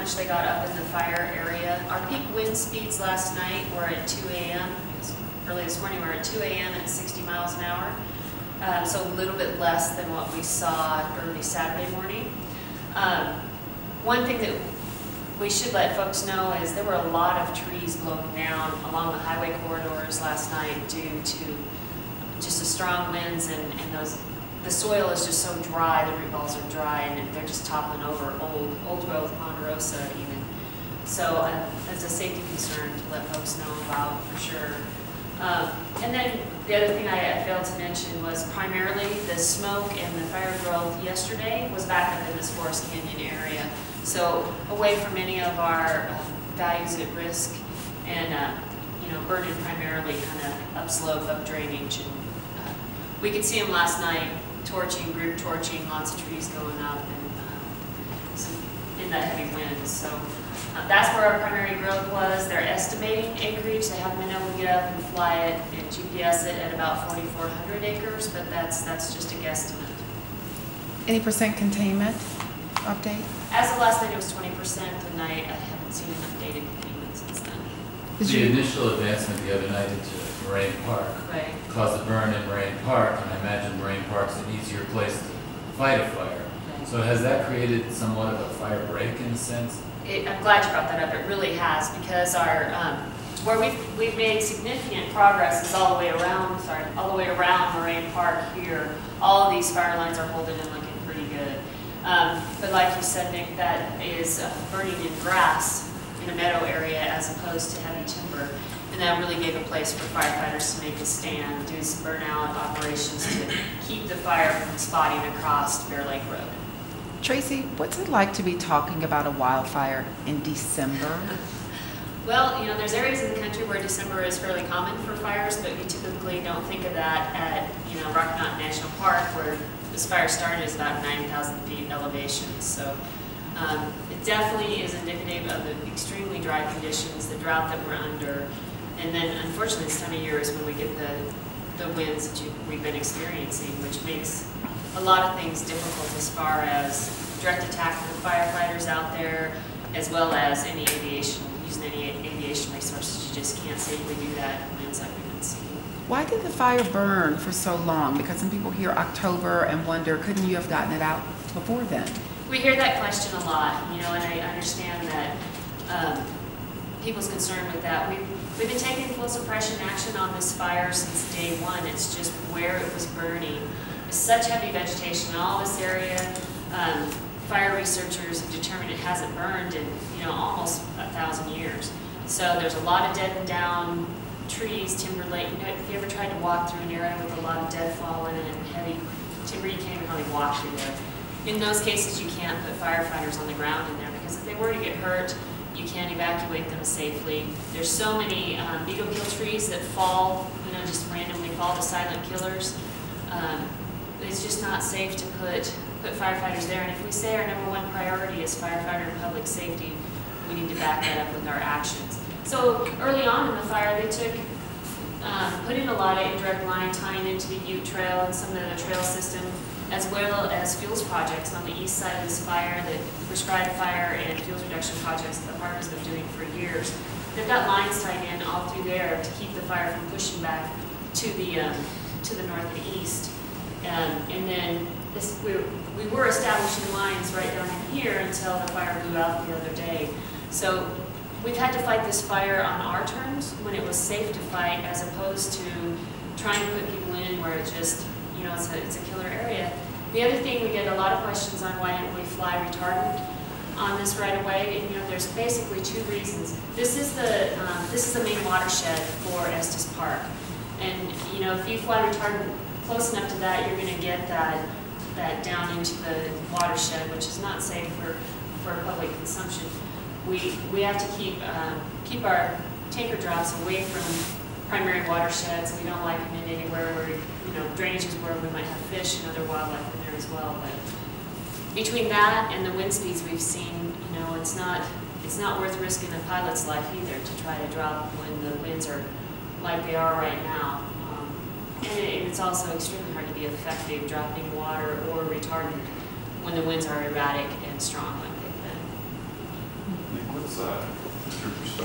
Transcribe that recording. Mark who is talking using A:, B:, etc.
A: much they got up in the fire area. Our peak wind speeds last night were at 2 a.m. Early this morning we were at 2 a.m. at 60 miles an hour. So a little bit less than what we saw early Saturday morning. One thing that we should let folks know is there were a lot of trees blown down along the highway corridors last night due to just the strong winds and the soil is just so dry, the root balls are dry, and they're just toppling over old growth ponderosa even. So that's a safety concern to let folks know about for sure. And then the other thing I failed to mention was primarily the smoke and the fire growth yesterday was back up in this Forest Canyon area. So away from any of our values at risk and burning primarily kind of upslope, up drainage. And we could see them last night torching, group torching, lots of trees going up and in that heavy wind. So that's where our primary growth was. They're estimating acreage. They haven't been able to get up and fly it and GPS it at about 4,400 acres, but that's just a guesstimate.
B: Any percent containment update?
A: As of last night, it was 20%, and I haven't seen an updated containment since then.
C: The initial advancement the other night into Moraine Park caused a burn in Moraine Park, and I imagine Moraine Park's an easier place to fight a fire.
A: Right.
C: So has that created somewhat of a fire break in a sense?
A: I'm glad you brought that up. It really has, because our where we've made significant progress is all the way around Moraine Park here. All of these fire lines are holding and looking pretty good. But like you said, Nick, that is burning in grass in a meadow area as opposed to heavy timber. And that really gave a place for firefighters to make a stand, do some burnout operations to keep the fire from spotting across Bear Lake Road.
B: Tracy, what's it like to be talking about a wildfire in December?
A: Well, there's areas in the country where December is fairly common for fires, but you typically don't think of that at, Rocky Mountain National Park, where this fire started is about 9,000 feet elevation. So it definitely is indicative of the extremely dry conditions, the drought that we're under, and then unfortunately this time of year is when we get the winds that we've been experiencing, which makes a lot of things difficult as far as direct attack for the firefighters out there, as well as any aviation, using any aviation resources. You just can't safely do that in winds like we've been seeing.
B: Why did the fire burn for so long? Because some people hear October and wonder, couldn't you have gotten it out before then?
A: We hear that question a lot, and I understand that people's concern with that. We've been taking full suppression action on this fire since day one. It's just where it was burning. It's such heavy vegetation in all this area. Fire researchers have determined it hasn't burned in almost 1,000 years. So there's a lot of dead and down trees, timber lake. If you ever tried to walk through an area with a lot of deadfall in it and heavy timber, you can't even really walk through there. In those cases, you can't put firefighters on the ground in there, because if they were to get hurt, you can't evacuate them safely. There's so many beetle kill trees that fall, just randomly fall to silent killers. It's just not safe to put firefighters there. And if we say our #1 priority is firefighter and public safety, we need to back that up with our actions. So early on in the fire, they took, put in a lot of indirect line tying into the Ute Trail and some of the trail system, as well as fuels projects on the east side of this fire, the prescribed fire and fuels reduction projects that the park has been doing for years. They've got lines tied in all through there to keep the fire from pushing back to the north and east. And then we were establishing lines right down in here until the fire blew out the other day. So we've had to fight this fire on our terms when it was safe to fight, as opposed to trying to put people in where it just, it's a killer area. The other thing, we get a lot of questions on why didn't we fly retardant on this right away. And there's basically two reasons. This is the main watershed for Estes Park, and if you fly retardant close enough to that, you're going to get that down into the watershed, which is not safe for public consumption. We have to keep our tanker drops away from primary watersheds. We don't like them in anywhere where drainage is where we might have fish and other wildlife in there as well. But between that and the wind speeds we've seen, it's not worth risking the pilot's life either to try to drop when the winds are like they are right now. And it's also extremely hard to be effective dropping water or retardant when the winds are erratic and strong like they've been.
D: What's your perspective?